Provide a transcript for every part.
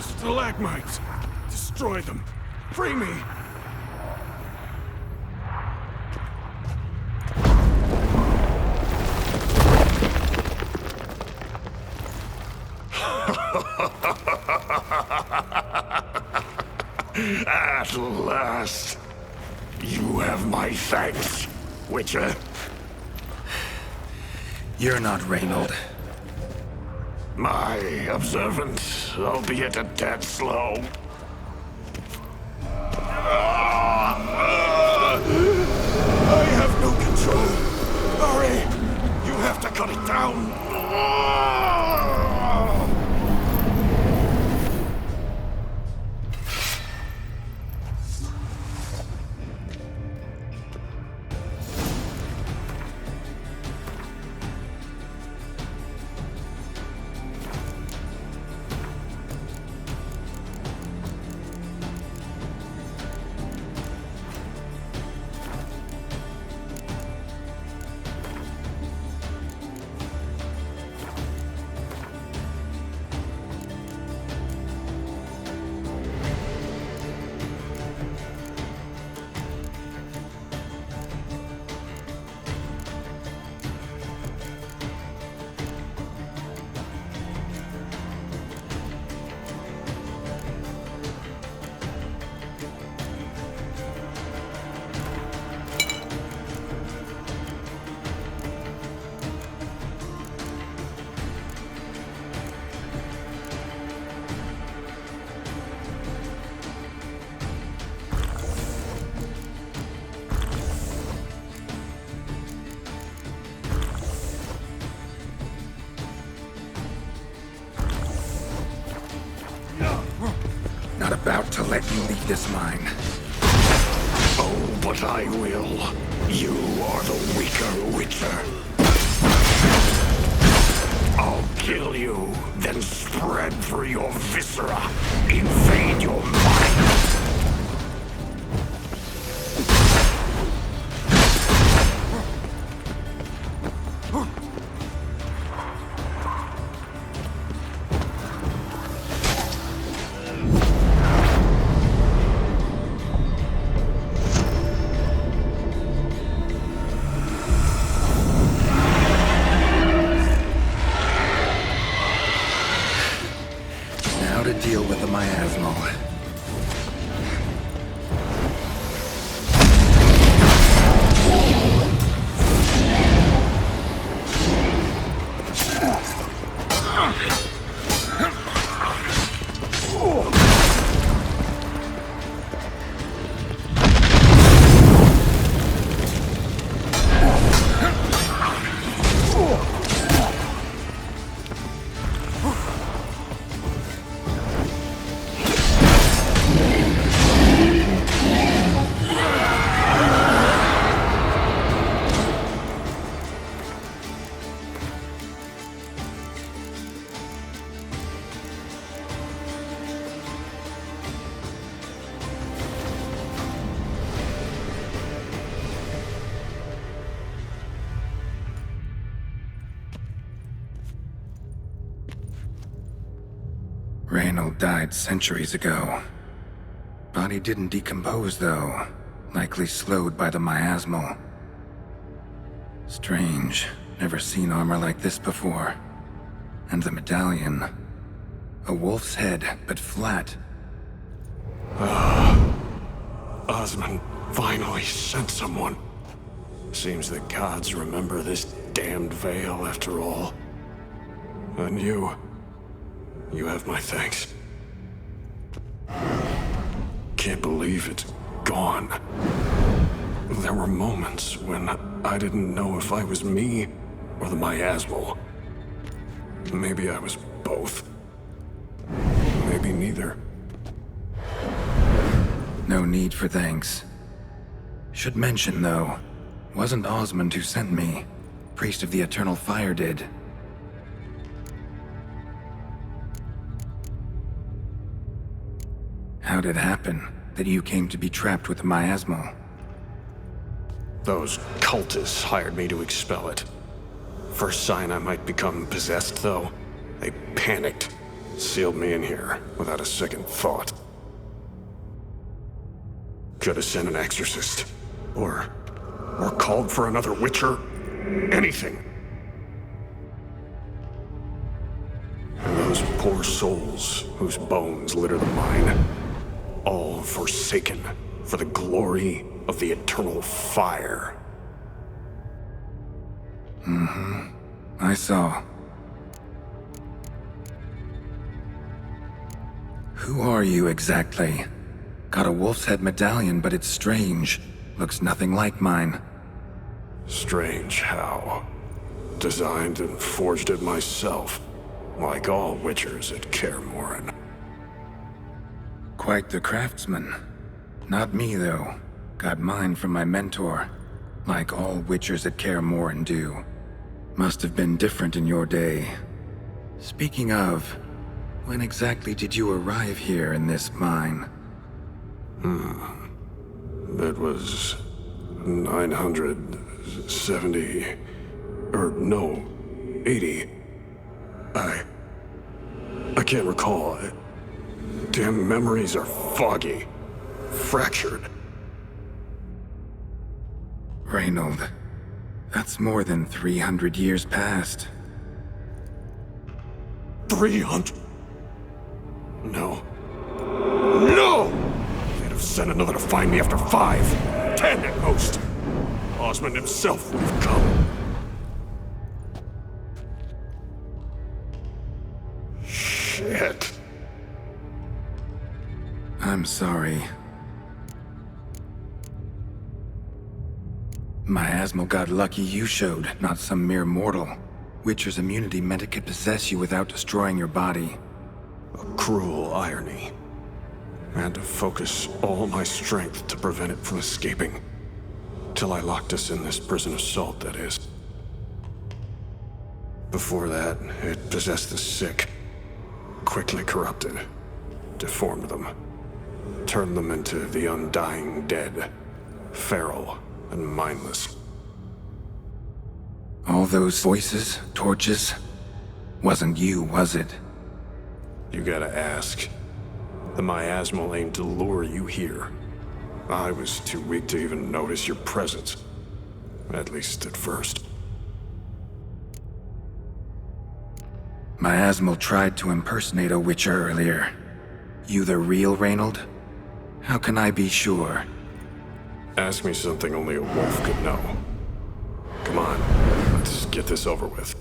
The stalagmites! Destroy them! Free me! At last, you have my thanks, Witcher. You're not Reynold. My observant, albeit a tad slow. I have no control. Hurry! You have to cut it down. Not about to let you leave this mine. Oh, but I will. You are the weaker Witcher. I'll kill you, then spread through your viscera, invade your mind. Now to deal with the miasmal. Reynold died centuries ago. Body didn't decompose, though. Likely slowed by the miasmal. Strange. Never seen armor like this before. And the medallion. A wolf's head, but flat. Osmond finally sent someone. Seems the gods remember this damned veil after all. And you have my thanks. Can't believe it's gone. There were moments when I didn't know if I was me or the miasmal. Maybe I was both. Maybe neither. No need for thanks. Should mention, though, wasn't Osmond who sent me. Priest of the Eternal Fire did. How'd it happen that you came to be trapped with the miasmal? Those cultists hired me to expel it. First sign I might become possessed, though, they panicked. Sealed me in here without a second thought. Could have sent an exorcist. Or called for another Witcher. Anything. And those poor souls whose bones litter the mine, all forsaken for the glory of the eternal fire. I saw. Who are you exactly? Got a wolf's head medallion, but it's strange. Looks nothing like mine. Strange how. Designed and forged it myself, like all Witchers at Kaer Morhen. Quite the craftsman. Not me, though. Got mine from my mentor, like all Witchers at Kaer Morhen do. Must have been different in your day. Speaking of, when exactly did you arrive here in this mine? It was 970... or no, 80. I can't recall. Damn memories are foggy. Fractured. Reynold, that's more than 300 years past. 300? No. No! They'd have sent another to find me after 5, 10 at most. Osmond himself would have come. Shit. I'm sorry. Miasmal got lucky you showed, not some mere mortal. Witcher's immunity meant it could possess you without destroying your body. A cruel irony. I had to focus all my strength to prevent it from escaping. Till I locked us in this prison of salt, that is. Before that, it possessed the sick. Quickly corrupted. Deformed them. Turned them into the undying dead. Feral and mindless. All those voices, torches, wasn't you, was it? You gotta ask. The miasmal aimed to lure you here. I was too weak to even notice your presence. At least at first. Miasmal tried to impersonate a Witcher earlier. You the real Reynold? How can I be sure? Ask me something only a wolf could know. Come on, let's get this over with.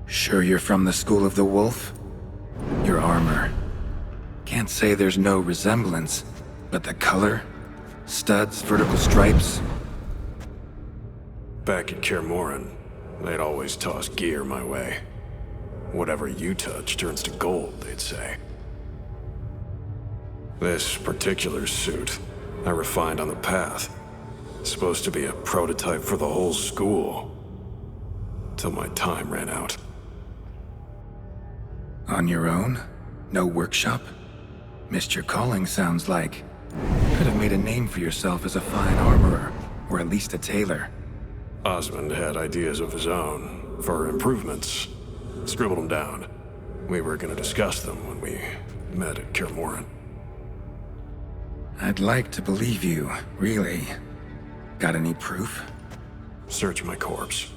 Sure you're from the School of the Wolf? Your armor. Can't say there's no resemblance, but the color? Studs, vertical stripes? Back at Kaer Morhen, they'd always toss gear my way. Whatever you touch turns to gold, they'd say. This particular suit, I refined on the path. Supposed to be a prototype for the whole school. Till my time ran out. On your own? No workshop? Missed your calling, sounds like. Could have made a name for yourself as a fine armorer, or at least a tailor. Osmond had ideas of his own, for improvements. Scribbled them down. We were gonna discuss them when we met at Kaer Morhen. I'd like to believe you, really. Got any proof? Search my corpse.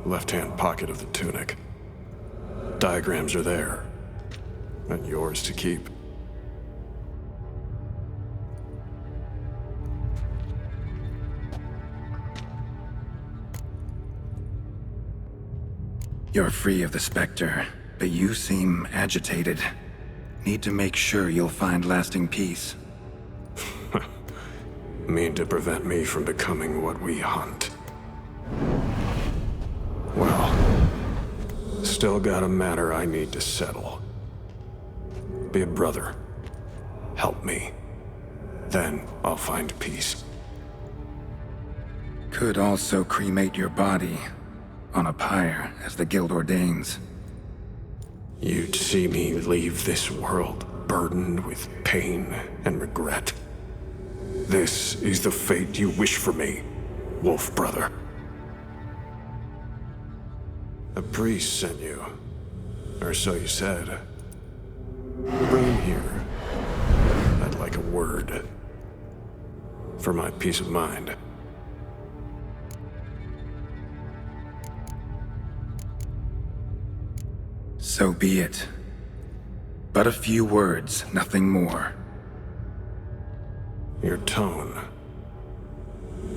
Left-hand pocket of the tunic. Diagrams are there. And yours to keep. You're free of the Spectre, but you seem agitated. Need to make sure you'll find lasting peace. Mean to prevent me from becoming what we hunt. Well, still got a matter I need to settle. Be a brother. Help me. Then I'll find peace. Could also cremate your body on a pyre, as the guild ordains. You'd see me leave this world burdened with pain and regret. This is the fate you wish for me, Wolf Brother. A priest sent you. or so you said. Bring him here. I'd like a word. For my peace of mind. So be it. But a few words, nothing more. Your tone.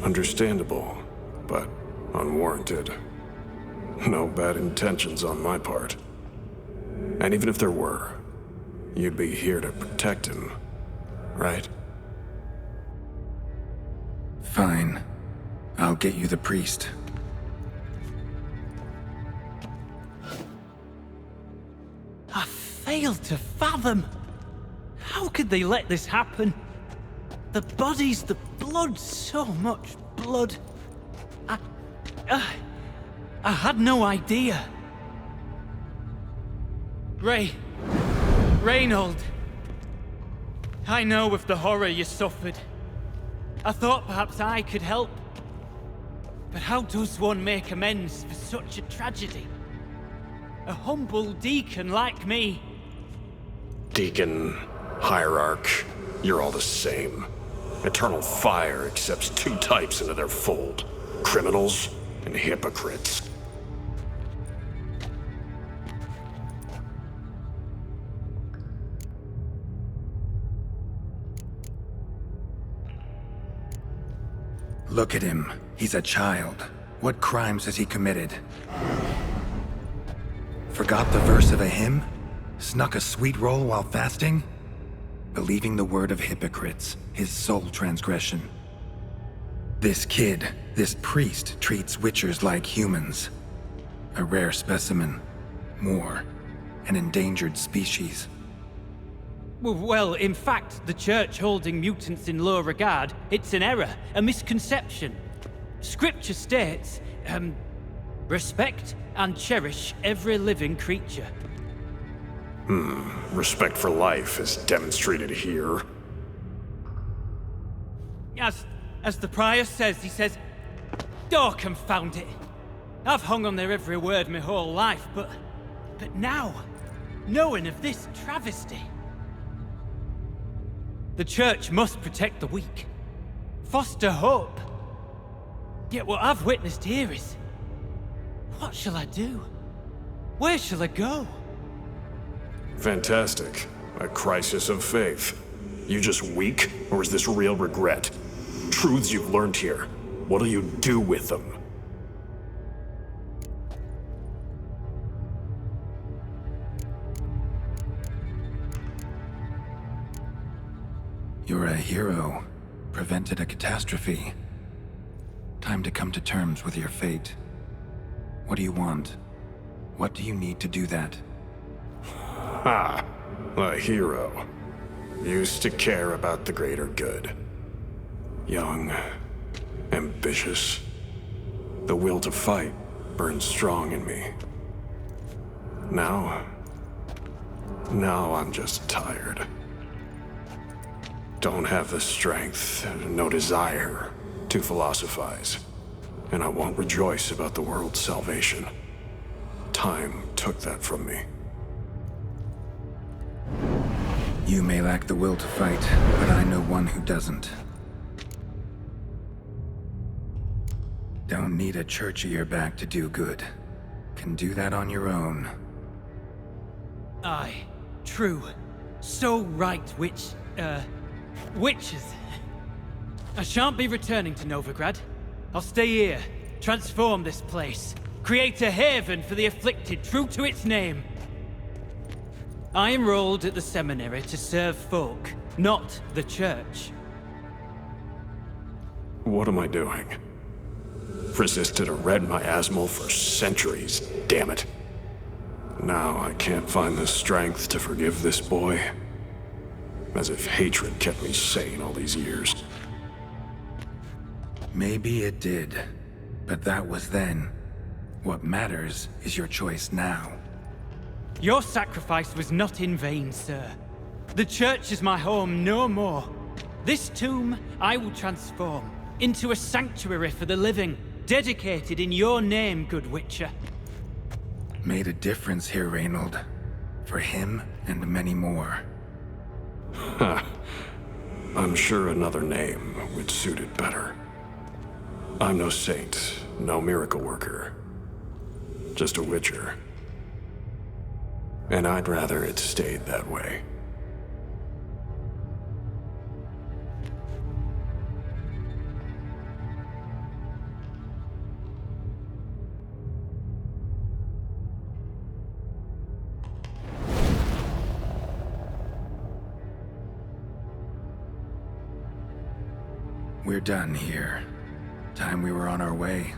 Understandable, but unwarranted. No bad intentions on my part. And even if there were, you'd be here to protect him, right? Fine. I'll get you the priest. I failed to fathom. How could they let this happen? The bodies, the blood, so much blood. I had no idea. Reynold. I know of the horror you suffered. I thought perhaps I could help. But how does one make amends for such a tragedy? A humble deacon like me. Deacon, hierarch, you're all the same. Eternal Fire accepts two types into their fold. Criminals and hypocrites. Look at him. He's a child. What crimes has he committed? Forgot the verse of a hymn? Snuck a sweet roll while fasting? Believing the word of hypocrites, his sole transgression. This kid, this priest, treats Witchers like humans. A rare specimen. More. An endangered species. Well, in fact, the Church holding mutants in low regard, it's an error, a misconception. Scripture states, respect and cherish every living creature. Respect for life is demonstrated here. As the prior says, he says, "Oh, confound it. I've hung on their every word my whole life, but now, knowing of this travesty, the Church must protect the weak, foster hope. Yet what I've witnessed here is, what shall I do? Where shall I go?" Fantastic. A crisis of faith. You just weak, or is this real regret? Truths you've learned here. What'll you do with them? You're a hero. Prevented a catastrophe. Time to come to terms with your fate. What do you want? What do you need to do that? Ah, a hero. Used to care about the greater good. Young, ambitious. The will to fight burns strong in me. Now I'm just tired. Don't have the strength, no desire to philosophize. And I won't rejoice about the world's salvation. Time took that from me. You may lack the will to fight, but I know one who doesn't. Don't need a church at your back to do good. Can do that on your own. Aye, true. So right, witches. I shan't be returning to Novigrad. I'll stay here, transform this place, create a haven for the afflicted, true to its name. I enrolled at the seminary to serve folk, not the Church. What am I doing? Resisted a red miasmal for centuries, damn it. Now I can't find the strength to forgive this boy. As if hatred kept me sane all these years. Maybe it did, but that was then. What matters is your choice now. Your sacrifice was not in vain, sir. The Church is my home no more. This tomb I will transform into a sanctuary for the living, dedicated in your name, good Witcher. Made a difference here, Reynold. For him and many more. I'm sure another name would suit it better. I'm no saint, no miracle worker. Just a Witcher. And I'd rather it stayed that way. We're done here. Time we were on our way.